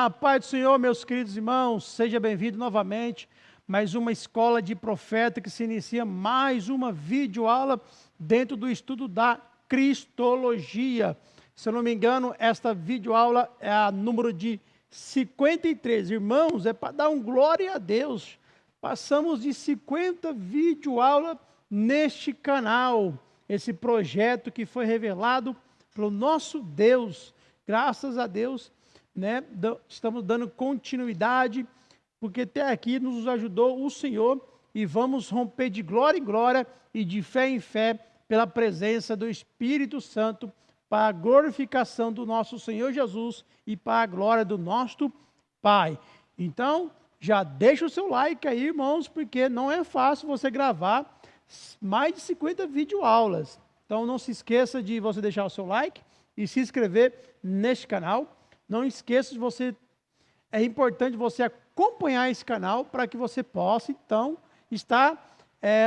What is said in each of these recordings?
A paz do Senhor, meus queridos irmãos, seja bem-vindo novamente. Mais uma escola de profeta que se inicia, mais uma videoaula dentro do estudo da Cristologia. Se eu não me engano, esta videoaula é a número de 53. Irmãos, é para dar um glória a Deus. Passamos de 50 videoaulas neste canal. Esse projeto que foi revelado pelo nosso Deus. Graças a Deus, né? Estamos dando continuidade, porque até aqui nos ajudou o Senhor e vamos romper de glória em glória e de fé em fé pela presença do Espírito Santo para a glorificação do nosso Senhor Jesus e para a glória do nosso Pai. Então, já deixa o seu like aí, irmãos, porque não é fácil você gravar mais de 50 videoaulas. Então, não se esqueça de você deixar o seu like e se inscrever neste canal. Não esqueça de você, é importante você acompanhar esse canal para que você possa, então, estar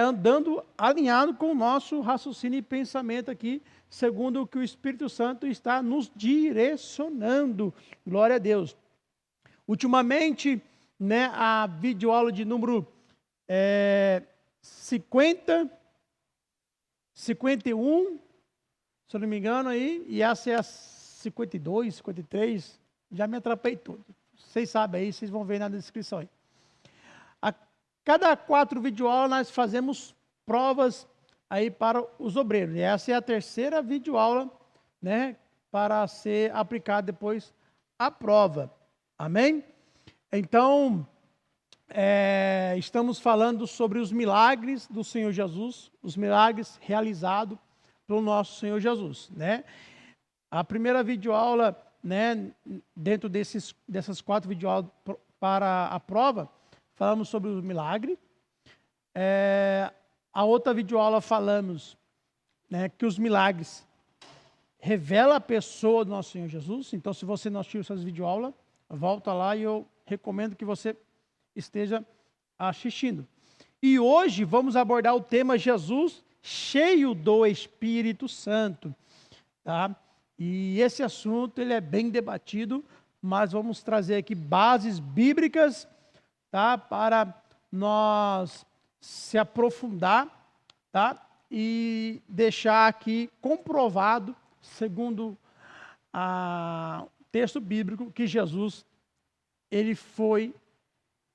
andando alinhado com o nosso raciocínio e pensamento aqui, segundo o que o Espírito Santo está nos direcionando. Glória a Deus. Ultimamente, né, a videoaula de número 50, 51, se eu não me engano aí, e essa é a 52, 53, já me atrapei tudo. Vocês sabem aí, vocês vão ver na descrição aí. A cada 4 videoaulas nós fazemos provas aí para os obreiros. E essa é a terceira videoaula, né, para ser aplicada depois a prova. Amém? Então, estamos falando sobre os milagres do Senhor Jesus, os milagres realizados pelo nosso Senhor Jesus, né? A primeira videoaula, né, dentro dessas 4 videoaulas para a prova, falamos sobre o milagre. A outra videoaula falamos, né, que os milagres revelam a pessoa do nosso Senhor Jesus. Então, se você não assistiu essas videoaulas, volta lá e eu recomendo que você esteja assistindo. E hoje vamos abordar o tema Jesus cheio do Espírito Santo, tá? E esse assunto ele é bem debatido, mas vamos trazer aqui bases bíblicas, tá? Para nós se aprofundar, tá? E deixar aqui comprovado, segundo o texto bíblico, que Jesus ele foi,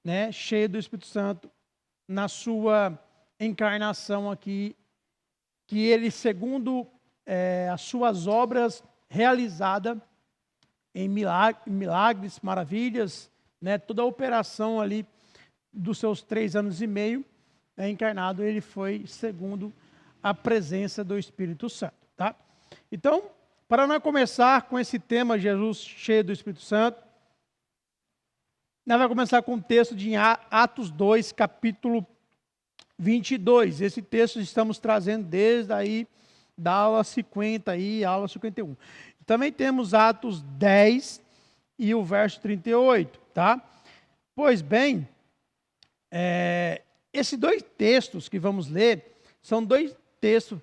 né, cheio do Espírito Santo na sua encarnação aqui, que ele, segundo as suas obras realizadas em milagres, maravilhas, né, toda a operação ali dos seus 3 anos e meio, encarnado, ele foi segundo a presença do Espírito Santo, tá? Então, para nós começar com esse tema, Jesus cheio do Espírito Santo, nós vamos começar com o texto de Atos 2, capítulo 22. Esse texto estamos trazendo desde aí da aula 50 aí, aula 51. Também temos Atos 10 e o verso 38, tá? Pois bem, esses 2 textos que vamos ler são 2 textos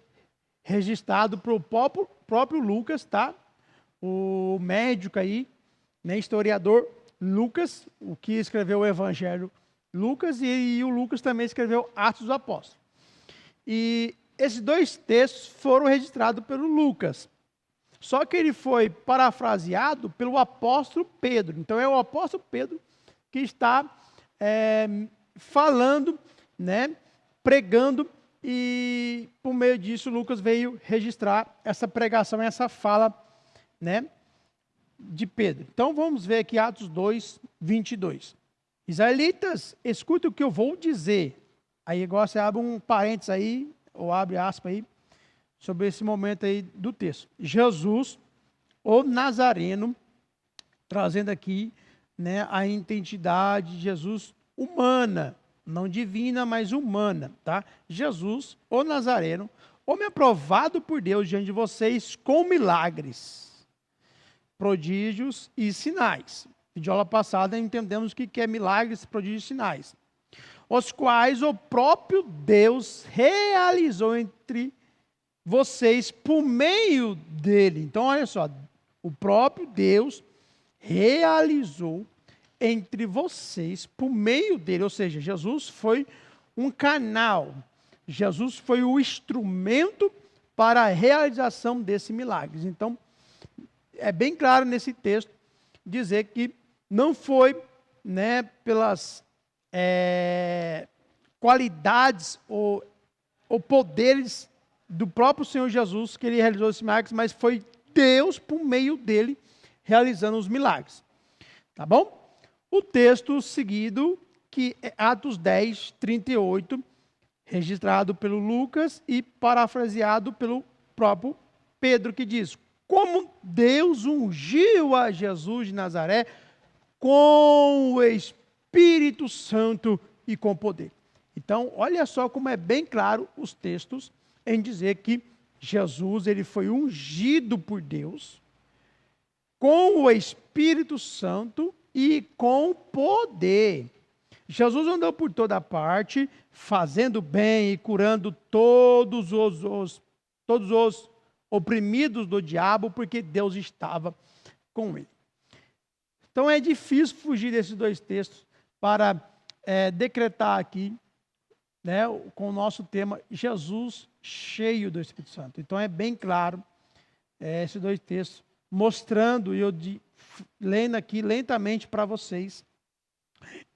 registrados pelo próprio Lucas, tá? O médico aí, né, historiador Lucas, o que escreveu o Evangelho Lucas, e o Lucas também escreveu Atos dos Apóstolos. E esses 2 textos foram registrados pelo Lucas. Só que ele foi parafraseado pelo apóstolo Pedro. Então é o apóstolo Pedro que está falando, né, pregando, e por meio disso Lucas veio registrar essa pregação, essa fala, né, de Pedro. Então vamos ver aqui Atos 2, 22. Israelitas, escuta o que eu vou dizer. Aí agora você abre um parênteses aí, ou abre aspas aí, sobre esse momento aí do texto. Jesus, o Nazareno, trazendo aqui, né, a identidade de Jesus humana, não divina, mas humana, tá? Jesus, o Nazareno, homem aprovado por Deus diante de vocês com milagres, prodígios e sinais. Na aula passada entendemos o que é milagres, prodígios e sinais, os quais o próprio Deus realizou entre vocês por meio dele. Então, olha só, o próprio Deus realizou entre vocês por meio dele. Ou seja, Jesus foi um canal. Jesus foi o instrumento para a realização desses milagres. Então, é bem claro nesse texto dizer que não foi, né, pelas qualidades ou poderes do próprio Senhor Jesus que ele realizou esses milagres, mas foi Deus, por meio dele, realizando os milagres. Tá bom? O texto seguido, que é Atos 10, 38, registrado pelo Lucas e parafraseado pelo próprio Pedro, que diz: como Deus ungiu a Jesus de Nazaré com o Espírito Santo e com poder. Então, olha só como é bem claro os textos em dizer que Jesus ele foi ungido por Deus com o Espírito Santo e com poder. Jesus andou por toda parte, fazendo bem e curando todos os oprimidos do diabo, porque Deus estava com ele. Então é difícil fugir desses dois textos para decretar aqui, né, com o nosso tema, Jesus cheio do Espírito Santo. Então é bem claro esses dois textos, mostrando, e eu lendo aqui lentamente para vocês,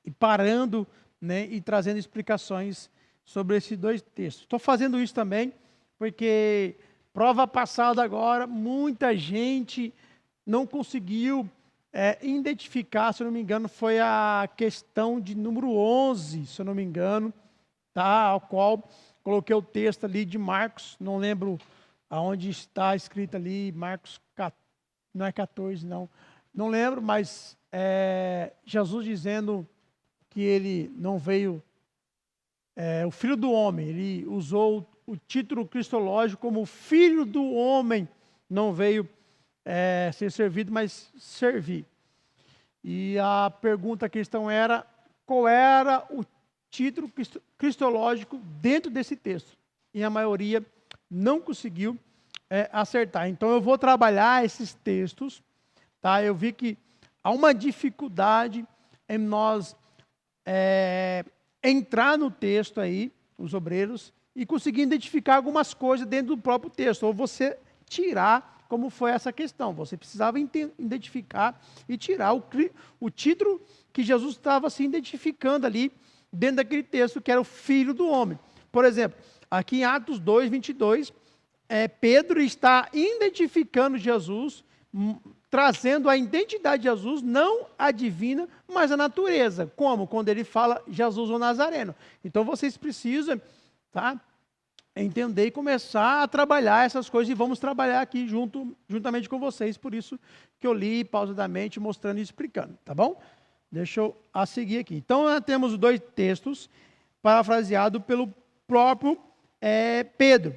e parando, né, e trazendo explicações sobre esses dois textos. Estou fazendo isso também porque, prova passada agora, muita gente não conseguiu identificar, se eu não me engano, foi a questão de número 11, se eu não me engano, tá, ao qual coloquei o texto ali de Marcos, não lembro aonde está escrito ali, Marcos, não é 14, não lembro, mas Jesus dizendo que ele não veio, o Filho do Homem, ele usou o título cristológico como o Filho do Homem, não veio ser servido, mas servir. E a pergunta, a questão era, qual era o título cristológico dentro desse texto? E a maioria não conseguiu acertar. Então eu vou trabalhar esses textos, tá? Eu vi que há uma dificuldade em nós entrar no texto aí, os obreiros, e conseguir identificar algumas coisas dentro do próprio texto, ou você tirar, como foi essa questão, você precisava identificar e tirar o título que Jesus estava se identificando ali, dentro daquele texto, que era o Filho do Homem. Por exemplo, aqui em Atos 2, 22, Pedro está identificando Jesus, trazendo a identidade de Jesus, não a divina, mas a natureza. Como? Quando ele fala Jesus o Nazareno. Então vocês precisam, tá, entender e começar a trabalhar essas coisas, e vamos trabalhar aqui juntamente com vocês, por isso que eu li pausadamente, mostrando e explicando, tá bom? Deixa eu seguir aqui. Então, nós temos dois textos parafraseados pelo próprio Pedro.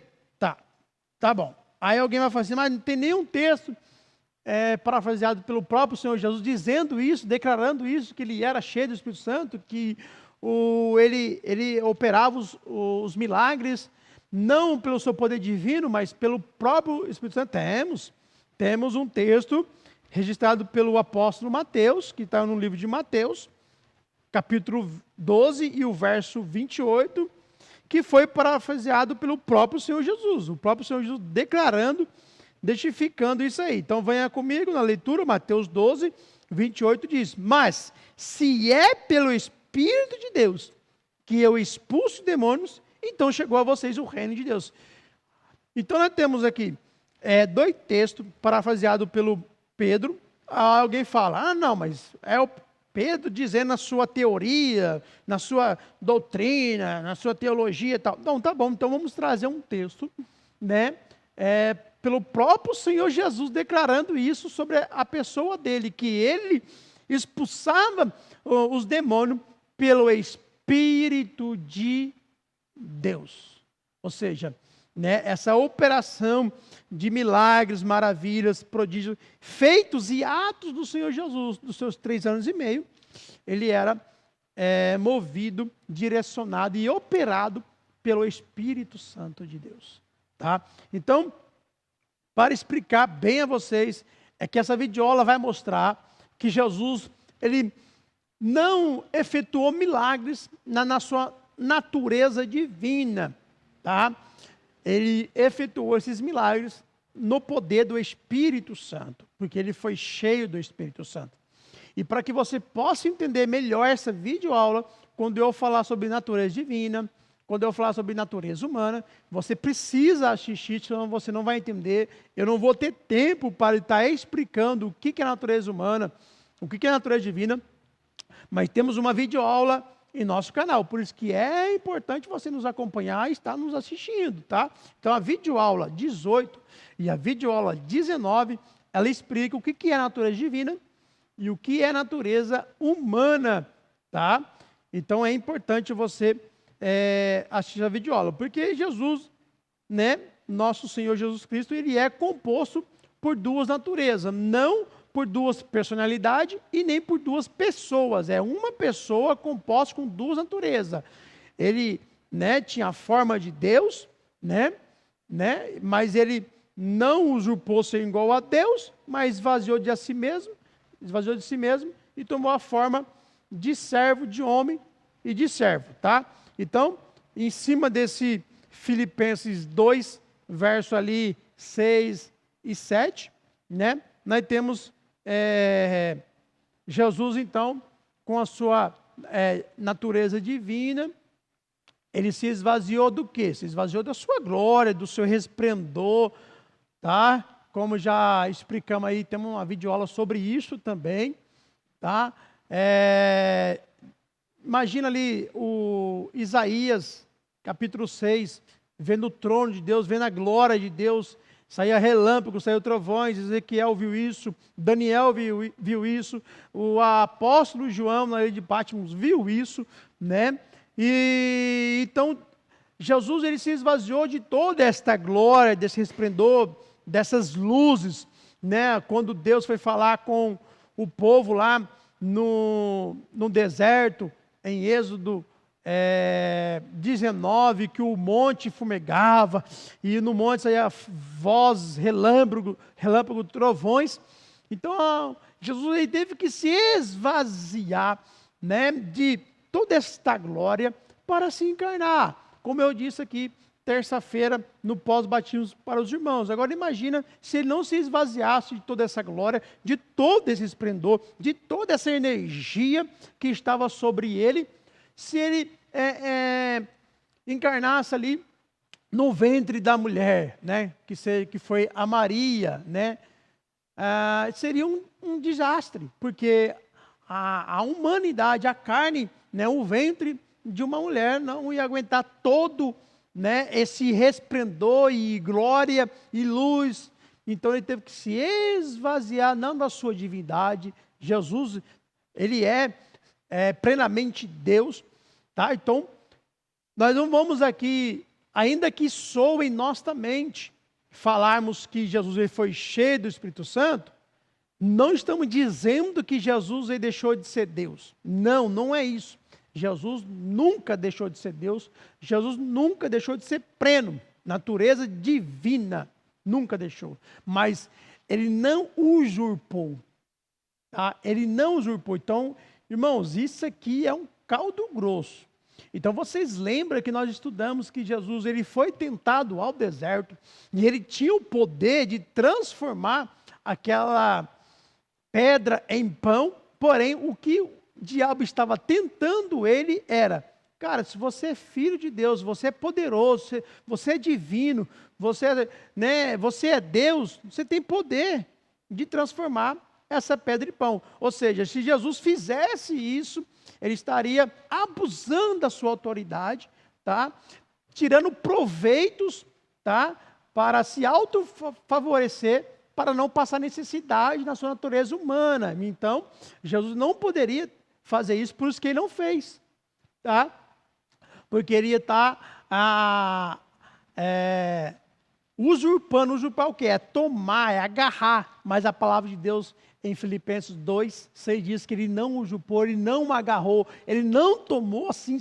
Tá bom. Aí alguém vai falar assim, mas não tem nenhum texto parafraseado pelo próprio Senhor Jesus, dizendo isso, declarando isso, que ele era cheio do Espírito Santo, que ele operava os milagres, não pelo seu poder divino, mas pelo próprio Espírito Santo. Temos um texto registrado pelo apóstolo Mateus, que está no livro de Mateus, capítulo 12 e o verso 28, que foi parafraseado pelo próprio Senhor Jesus. O próprio Senhor Jesus declarando, identificando isso aí. Então venha comigo na leitura, Mateus 12, 28 diz: mas se é pelo Espírito de Deus que eu expulso demônios, então chegou a vocês o reino de Deus. Então nós temos aqui dois textos parafraseados pelo Pedro. Alguém fala, não, mas é o Pedro dizendo na sua teoria, na sua doutrina, na sua teologia e tal. Não, tá bom, então vamos trazer um texto, né, pelo próprio Senhor Jesus declarando isso sobre a pessoa dele, que ele expulsava os demônios pelo Espírito de Deus. Ou seja, né, essa operação de milagres, maravilhas, prodígios, feitos e atos do Senhor Jesus, dos seus 3 anos e meio, ele era movido, direcionado e operado pelo Espírito Santo de Deus. Tá? Então, para explicar bem a vocês, é que essa videoaula vai mostrar que Jesus, ele não efetuou milagres na sua natureza divina, tá? Ele efetuou esses milagres no poder do Espírito Santo, porque ele foi cheio do Espírito Santo. E para que você possa entender melhor essa videoaula, quando eu falar sobre natureza divina, quando eu falar sobre natureza humana, você precisa assistir, senão você não vai entender. Eu não vou ter tempo para estar explicando o que é natureza humana, o que é natureza divina, mas temos uma videoaula em nosso canal, por isso que é importante você nos acompanhar e estar nos assistindo, tá? Então a videoaula 18 e a videoaula 19, ela explica o que é natureza divina e o que é natureza humana, tá? Então é importante você assistir a videoaula, porque Jesus, né, nosso Senhor Jesus Cristo, ele é composto por duas naturezas, não por duas personalidades e nem por duas pessoas. É uma pessoa composta com duas naturezas. Ele, né, tinha a forma de Deus, né, mas ele não usurpou ser igual a Deus, mas esvaziou de si mesmo e tomou a forma de servo, de homem e de servo, tá? Então, em cima desse Filipenses 2, verso ali 6 e 7, né, nós temos Jesus, então, com a sua natureza divina, ele se esvaziou do quê? Se esvaziou da sua glória, do seu resplendor, tá? Como já explicamos aí, temos uma videoaula sobre isso também, tá? Imagina ali o Isaías, capítulo 6, vendo o trono de Deus, vendo a glória de Deus, saía relâmpago, saía trovões, Ezequiel viu isso, Daniel viu isso, o apóstolo João, na ilha de Patmos, viu isso, né? E então, Jesus, ele se esvaziou de toda esta glória, desse resplendor, dessas luzes, né? Quando Deus foi falar com o povo lá no deserto, em Êxodo 19, que o monte fumegava, e no monte saía vozes, relâmpago, trovões. Então, Jesus ele teve que se esvaziar, né, de toda esta glória para se encarnar. Como eu disse aqui, terça-feira, no pós-batismo para os irmãos. Agora imagina se ele não se esvaziasse de toda essa glória, de todo esse esplendor, de toda essa energia que estava sobre ele, se ele encarnasse ali no ventre da mulher, né, que foi a Maria, né, seria um desastre, porque a humanidade, a carne, né, o ventre de uma mulher não ia aguentar todo, né, esse resplendor e glória e luz. Então ele teve que se esvaziar, não da sua divindade. Jesus, ele é plenamente Deus, tá? Então, nós não vamos aqui, ainda que soe em nossa mente, falarmos que Jesus ele foi cheio do Espírito Santo, não estamos dizendo que Jesus ele deixou de ser Deus. Não, não é isso. Jesus nunca deixou de ser Deus, Jesus nunca deixou de ser pleno, natureza divina, nunca deixou. Mas ele não usurpou, tá? Ele não usurpou. Então, irmãos, isso aqui é um caldo grosso. Então vocês lembram que nós estudamos que Jesus ele foi tentado ao deserto e ele tinha o poder de transformar aquela pedra em pão, porém o que o diabo estava tentando ele era, cara, se você é filho de Deus, você é poderoso, você é divino, você é Deus, você tem poder de transformar essa pedra em pão. Ou seja, se Jesus fizesse isso, ele estaria abusando da sua autoridade, tá? Tirando proveitos, tá? Para se autofavorecer, para não passar necessidade na sua natureza humana. Então, Jesus não poderia fazer isso, por isso que ele não fez, tá? Porque ele ia estar usurpar o quê? É tomar, é agarrar. Mas a palavra de Deus em Filipenses 2, 6 diz que ele não usurpou, ele não agarrou, ele não tomou assim,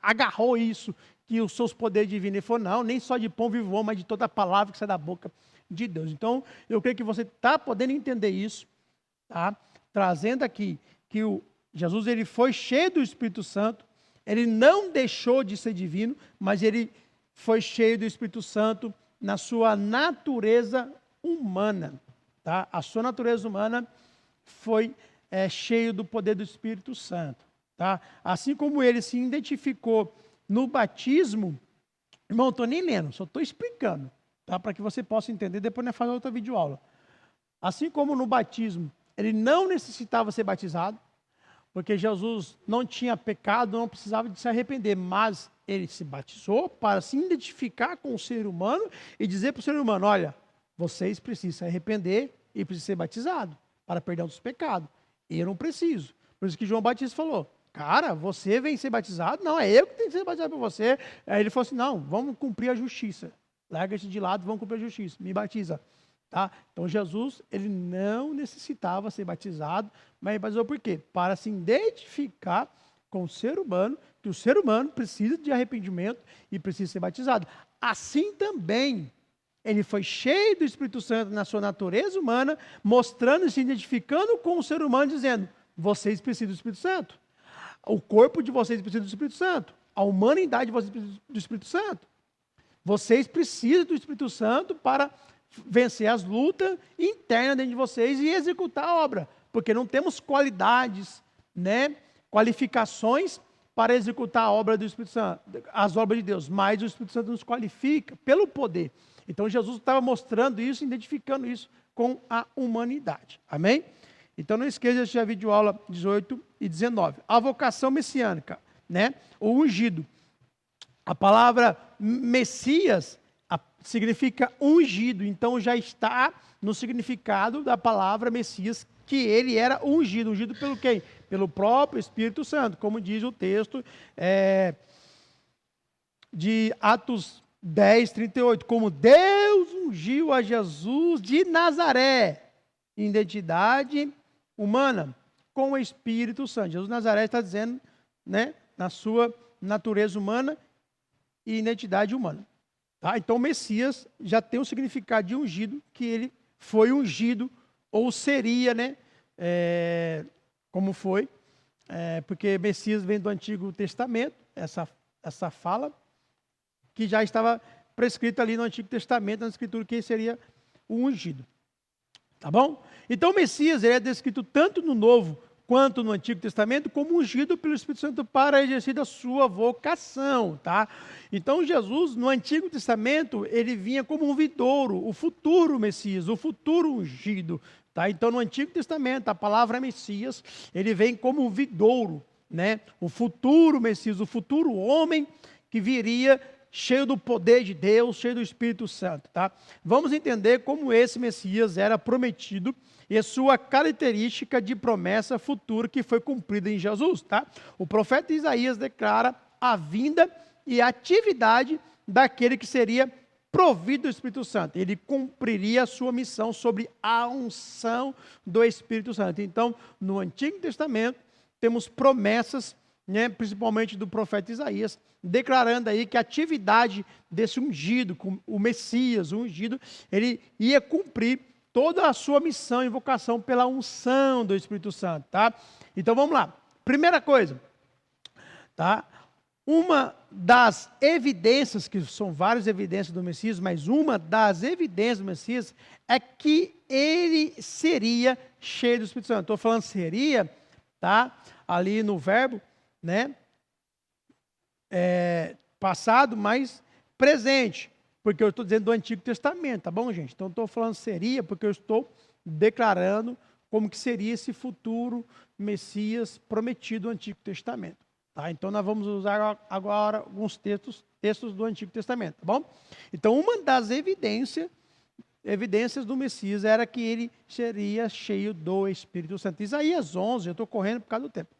agarrou isso, que os seus poderes divinos. Ele falou, não, nem só de pão vive o homem, mas de toda a palavra que sai da boca de Deus. Então, eu creio que você está podendo entender isso, tá? Trazendo aqui que Jesus ele foi cheio do Espírito Santo, ele não deixou de ser divino, mas ele foi cheio do Espírito Santo na sua natureza humana. Tá? A sua natureza humana foi cheio do poder do Espírito Santo. Tá? Assim como ele se identificou no batismo, irmão, estou nem lendo, só estou explicando, tá? Para que você possa entender, depois nós fazemos outra videoaula. Assim como no batismo, ele não necessitava ser batizado, porque Jesus não tinha pecado, não precisava de se arrepender, mas ele se batizou para se identificar com o ser humano e dizer para o ser humano, olha, vocês precisam se arrepender e precisam ser batizados para perdão dos pecados. Eu não preciso. Por isso que João Batista falou, cara, você vem ser batizado? Não, é eu que tenho que ser batizado por você. Aí ele falou assim, não, vamos cumprir a justiça. Larga-te de lado, vamos cumprir a justiça. Me batiza. Tá? Então Jesus, ele não necessitava ser batizado, mas ele batizou por quê? Para se identificar com o ser humano, que o ser humano precisa de arrependimento e precisa ser batizado. Assim também, ele foi cheio do Espírito Santo na sua natureza humana, mostrando e se identificando com o ser humano, dizendo, vocês precisam do Espírito Santo. O corpo de vocês precisa do Espírito Santo. A humanidade de vocês precisa do Espírito Santo. Vocês precisam do Espírito Santo para vencer as lutas internas dentro de vocês e executar a obra. Porque não temos qualidades, né, qualificações para executar a obra do Espírito Santo, as obras de Deus. Mas o Espírito Santo nos qualifica pelo poder. Então Jesus estava mostrando isso, identificando isso com a humanidade. Amém? Então não esqueça de assistir a videoaula 18 e 19. A vocação messiânica, né? O ungido. A palavra Messias significa ungido, então já está no significado da palavra Messias, que ele era ungido. Ungido pelo quem? Pelo próprio Espírito Santo, como diz o texto de Atos 10, 38. Como Deus ungiu a Jesus de Nazaré, identidade humana, com o Espírito Santo. Jesus de Nazaré está dizendo, né, na sua natureza humana e identidade humana. Tá? Então, o Messias já tem o significado de ungido, que ele foi ungido, ou seria, né? Como foi, porque Messias vem do Antigo Testamento, essa fala, que já estava prescrita ali no Antigo Testamento, na Escritura, que seria o ungido. Tá bom? Então, o Messias ele é descrito tanto no Novo quanto no Antigo Testamento, como ungido pelo Espírito Santo para exercer da sua vocação, tá? Então, Jesus, no Antigo Testamento, ele vinha como um vidouro, o futuro Messias, o futuro ungido, tá? Então, no Antigo Testamento, a palavra Messias, ele vem como um vidouro, né? O futuro Messias, o futuro homem que viria cheio do poder de Deus, cheio do Espírito Santo, tá? Vamos entender como esse Messias era prometido e a sua característica de promessa futura que foi cumprida em Jesus, tá? O profeta Isaías declara a vinda e a atividade daquele que seria provido do Espírito Santo. Ele cumpriria a sua missão sobre a unção do Espírito Santo. Então, no Antigo Testamento, temos promessas, né, principalmente do profeta Isaías, declarando aí que a atividade desse ungido, o Messias, o ungido, ele ia cumprir toda a sua missão e vocação pela unção do Espírito Santo, tá? Então vamos lá. Primeira coisa, tá? Uma das evidências, que são várias evidências do Messias, mas uma das evidências do Messias é que ele seria cheio do Espírito Santo. Estou falando seria, tá? Ali no verbo, né? Passado, mas presente. Porque eu estou dizendo do Antigo Testamento, tá bom, gente? Então, estou falando seria, porque eu estou declarando como que seria esse futuro Messias prometido no Antigo Testamento. Tá? Então, nós vamos usar agora alguns textos do Antigo Testamento, tá bom? Então, uma das evidências do Messias era que ele seria cheio do Espírito Santo. Isaías 11, eu estou correndo por causa do tempo.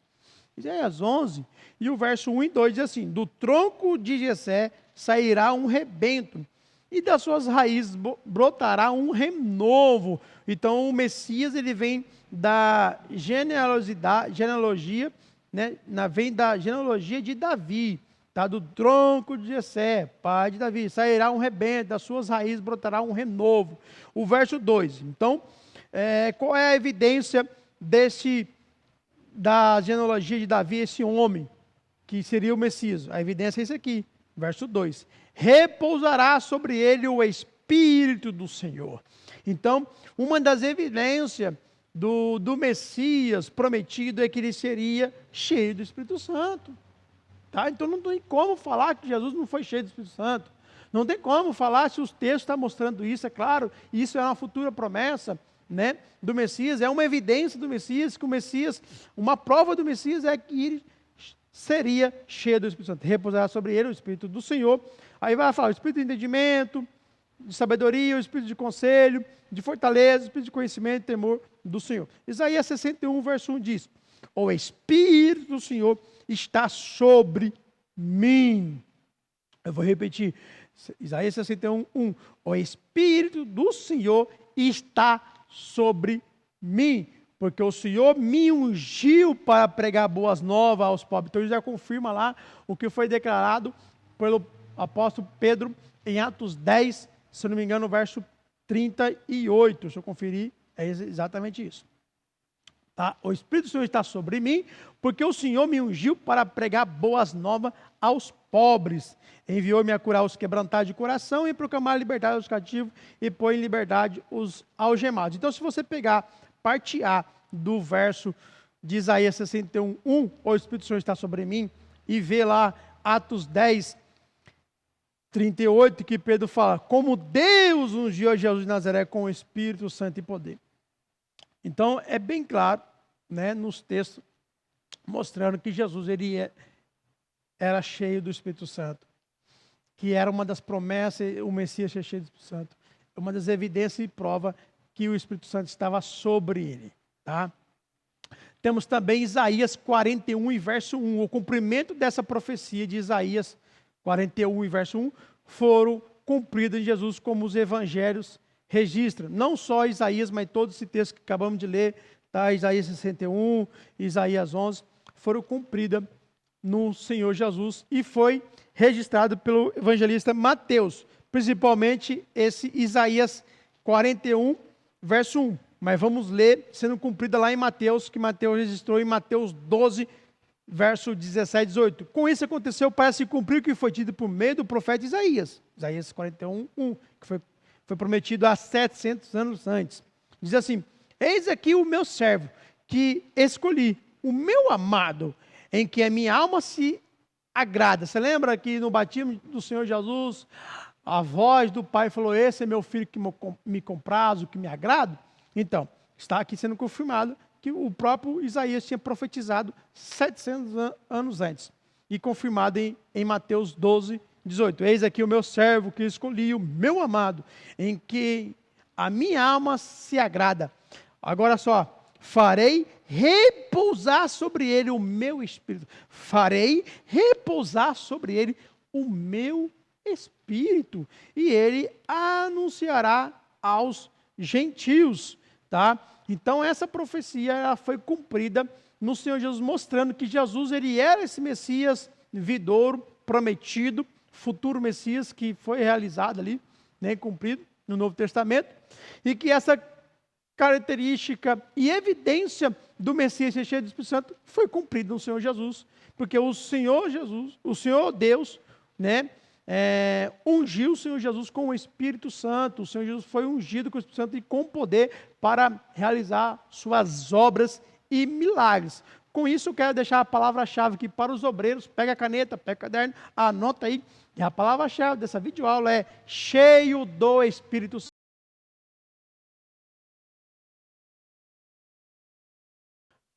Isaías 11, e o verso 1 e 2 diz assim, do tronco de Jessé sairá um rebento, e das suas raízes brotará um renovo. Então, o Messias, ele vem da genealogia, né? Vem da genealogia de Davi, tá? Do tronco de Jessé, pai de Davi. Sairá um rebento, das suas raízes brotará um renovo. O verso 2. Então, qual é a evidência da genealogia de Davi esse homem, que seria o Messias. A evidência é isso aqui, verso 2. Repousará sobre ele o Espírito do Senhor. Então, uma das evidências do Messias prometido é que ele seria cheio do Espírito Santo. Tá? Então não tem como falar que Jesus não foi cheio do Espírito Santo. Não tem como falar se os textos estão mostrando isso, é claro. Isso é uma futura promessa, né, do Messias. É uma evidência do Messias, que o Messias, uma prova do Messias é que ele seria cheio do Espírito Santo. Repousará sobre ele o Espírito do Senhor. Aí vai falar o Espírito de entendimento, de sabedoria, o Espírito de conselho, de fortaleza, o Espírito de conhecimento e temor do Senhor. Isaías 61, verso 1 diz: o Espírito do Senhor está sobre mim. Eu vou repetir. Isaías 61, 1. O Espírito do Senhor está sobre mim, porque o Senhor me ungiu para pregar boas novas aos pobres. Então ele já confirma lá o que foi declarado pelo apóstolo Pedro em Atos 10, se não me engano, verso 38. Se eu conferir, é exatamente isso. Tá? O Espírito do Senhor está sobre mim, porque o Senhor me ungiu para pregar boas novas aos pobres. Enviou-me a curar os quebrantados de coração e proclamar a liberdade aos cativos e pôr em liberdade os algemados. Então, se você pegar parte A do verso de Isaías 61, 1, o Espírito do Senhor está sobre mim, e ver lá Atos 10, 38, que Pedro fala, como Deus ungiu a Jesus de Nazaré com o Espírito Santo e poder. Então, é bem claro, né, nos textos, mostrando que Jesus era cheio do Espírito Santo, que era uma das promessas, o Messias ser cheio do Espírito Santo. Uma das evidências e prova que o Espírito Santo estava sobre ele. Tá? Temos também Isaías 41 e verso 1. O cumprimento dessa profecia de Isaías 41 e verso 1 foram cumpridos em Jesus, como os evangelhos registram. Não só Isaías, mas todo esse texto que acabamos de ler, tá? Isaías 61, Isaías 11, foram cumpridas no Senhor Jesus e foi registrado pelo evangelista Mateus, principalmente esse Isaías 41, verso 1. Mas vamos ler sendo cumprida lá em Mateus, que Mateus registrou em Mateus 12, verso 17 e 18. Com isso aconteceu para se cumprir o que foi dito por meio do profeta Isaías. Isaías 41, 1, que foi prometido há 700 anos antes. Diz assim: eis aqui o meu servo, que escolhi, o meu amado, em que a minha alma se agrada. Você lembra que no batismo do Senhor Jesus, a voz do Pai falou, esse é meu filho que me compraz, o que me agrada? Então, está aqui sendo confirmado que o próprio Isaías tinha profetizado 700 anos antes. E confirmado em Mateus 12, 18. Eis aqui o meu servo que escolhi, o meu amado, em que a minha alma se agrada. Agora só, farei repousar sobre ele o meu espírito. Farei repousar sobre ele o meu espírito. E ele anunciará aos gentios. Tá? Então essa profecia ela foi cumprida no Senhor Jesus, mostrando que Jesus ele era esse Messias vidouro, prometido, futuro Messias que foi realizado ali, né, cumprido no Novo Testamento, e que essa característica e evidência do Messias ser cheio do Espírito Santo foi cumprida no Senhor Jesus, porque o Senhor Jesus, o Senhor Deus, né, ungiu o Senhor Jesus com o Espírito Santo. O Senhor Jesus foi ungido com o Espírito Santo e com poder para realizar suas obras e milagres. Com isso, eu quero deixar a palavra-chave aqui para os obreiros. Pega a caneta, pega o caderno, anota aí. E a palavra-chave dessa videoaula é cheio do Espírito Santo.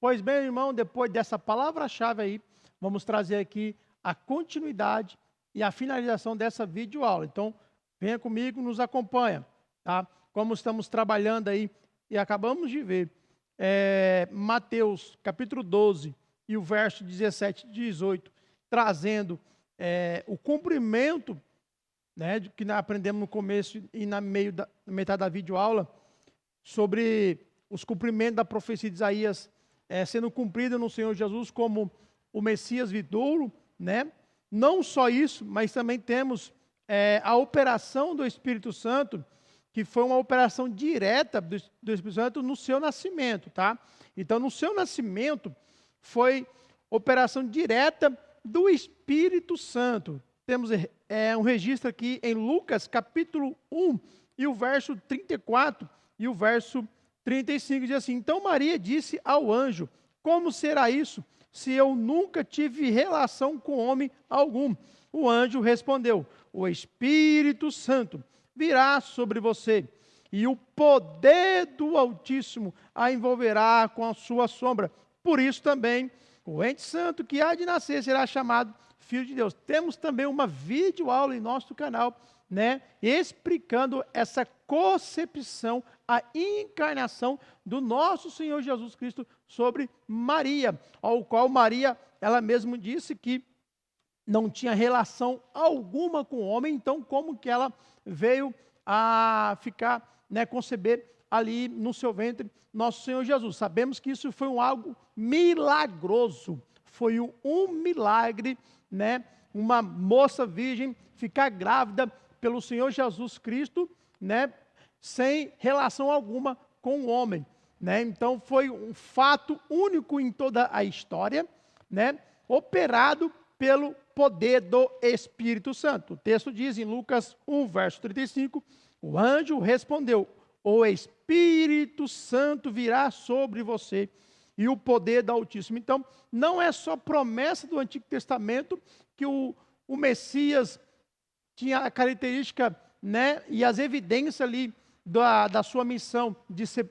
Pois bem, irmão, depois dessa palavra-chave aí, vamos trazer aqui a continuidade e a finalização dessa videoaula. Então, venha comigo, nos acompanha, tá? Como estamos trabalhando aí, e acabamos de ver, Mateus capítulo 12 e o verso 17 e 18, trazendo o cumprimento, né, que nós aprendemos no começo e na metade da videoaula, sobre os cumprimentos da profecia de Isaías sendo cumprida no Senhor Jesus como o Messias vidouro, né? Não só isso, mas também temos a operação do Espírito Santo, que foi uma operação direta do Espírito Santo no seu nascimento, tá? Então, no seu nascimento, foi operação direta do Espírito Santo. Temos um registro aqui em Lucas, capítulo 1, e o verso 34 e o verso 35, diz assim: então Maria disse ao anjo: como será isso, se eu nunca tive relação com homem algum? O anjo respondeu: o Espírito Santo virá sobre você, e o poder do Altíssimo a envolverá com a sua sombra. Por isso também, o ente santo que há de nascer será chamado Filho de Deus. Temos também uma videoaula em nosso canal, explicando essa concepção, a encarnação do nosso Senhor Jesus Cristo sobre Maria, ao qual Maria, ela mesma disse que não tinha relação alguma com o homem, então como que ela veio a ficar, conceber ali no seu ventre nosso Senhor Jesus? Sabemos que isso foi algo milagroso, foi um milagre, uma moça virgem ficar grávida pelo Senhor Jesus Cristo, sem relação alguma com o homem, Então foi um fato único em toda a história, operado pelo poder do Espírito Santo. O texto diz em Lucas 1, verso 35, o anjo respondeu: o Espírito Santo virá sobre você, e o poder do Altíssimo. Então, não é só promessa do Antigo Testamento que o Messias tinha a característica, e as evidências ali da sua missão de ser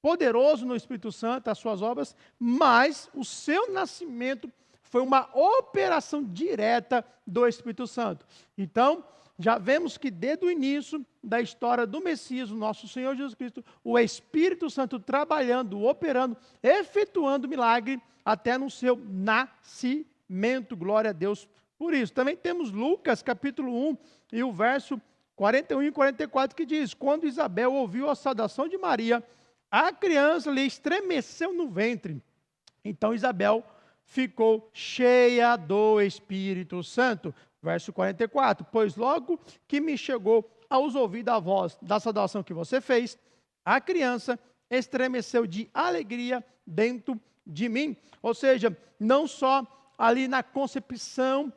poderoso no Espírito Santo, as suas obras, mas o seu nascimento foi uma operação direta do Espírito Santo. Então, já vemos que desde o início da história do Messias, o nosso Senhor Jesus Cristo, o Espírito Santo trabalhando, operando, efetuando milagre até no seu nascimento. Glória a Deus por isso. Também temos Lucas capítulo 1 e o verso 41 e 44 que diz: quando Isabel ouviu a saudação de Maria, a criança lhe estremeceu no ventre. Então Isabel ficou cheia do Espírito Santo. Verso 44, pois logo que me chegou aos ouvidos a voz da saudação que você fez, a criança estremeceu de alegria dentro de mim. Ou seja, não só ali na concepção,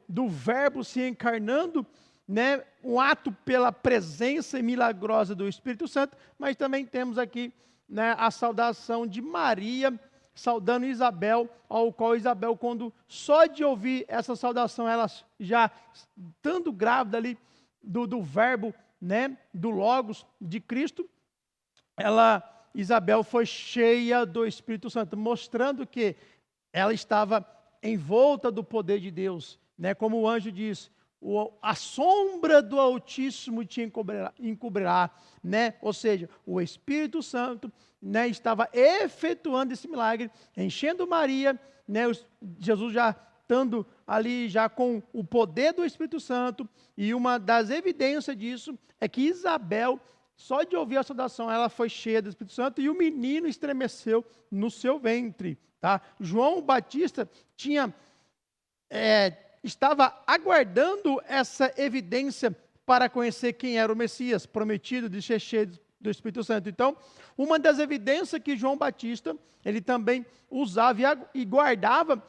do verbo se encarnando, um ato pela presença milagrosa do Espírito Santo, mas também temos aqui, a saudação de Maria, saudando Isabel, ao qual Isabel, quando só de ouvir essa saudação, ela já estando grávida ali do verbo, do Logos de Cristo, Isabel foi cheia do Espírito Santo, mostrando que ela estava envolta do poder de Deus, como o anjo diz: a sombra do Altíssimo te encobrirá, ou seja, o Espírito Santo, estava efetuando esse milagre, enchendo Maria, Jesus já estando ali já com o poder do Espírito Santo, e uma das evidências disso é que Isabel, só de ouvir a saudação, ela foi cheia do Espírito Santo, e o menino estremeceu no seu ventre, tá? João Batista estava aguardando essa evidência para conhecer quem era o Messias prometido de ser cheio do Espírito Santo. Então, uma das evidências que João Batista, ele também usava e guardava,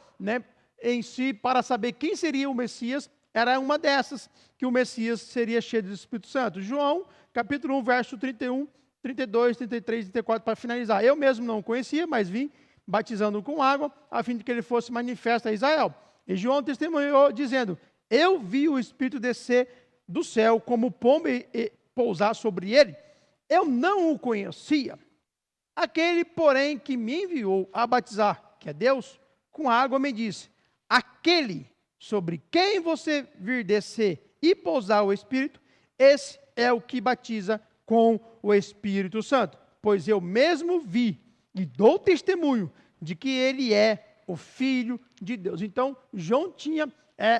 em si para saber quem seria o Messias, era uma dessas, que o Messias seria cheio do Espírito Santo. João, capítulo 1, verso 31, 32, 33 e 34, para finalizar. Eu mesmo não o conhecia, mas vim batizando com água, a fim de que ele fosse manifesto a Israel. E João testemunhou, dizendo: eu vi o Espírito descer do céu como pomba e pousar sobre ele. Eu não o conhecia. Aquele, porém, que me enviou a batizar, que é Deus, com água, me disse: aquele sobre quem você vir descer e pousar o Espírito, esse é o que batiza com o Espírito Santo. Pois eu mesmo vi e dou testemunho de que ele é o Filho de Deus. Então, João tinha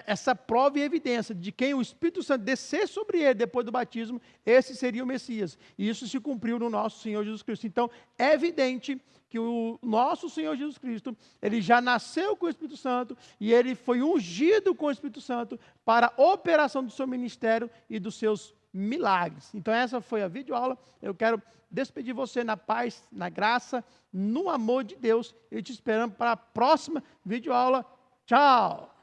essa prova e evidência de quem o Espírito Santo descer sobre ele depois do batismo, esse seria o Messias. E isso se cumpriu no nosso Senhor Jesus Cristo. Então, é evidente que o nosso Senhor Jesus Cristo, ele já nasceu com o Espírito Santo e ele foi ungido com o Espírito Santo para a operação do seu ministério e dos seus milagres. Então essa foi a videoaula. Eu quero despedir você na paz, na graça, no amor de Deus. E te esperando para a próxima videoaula. Tchau!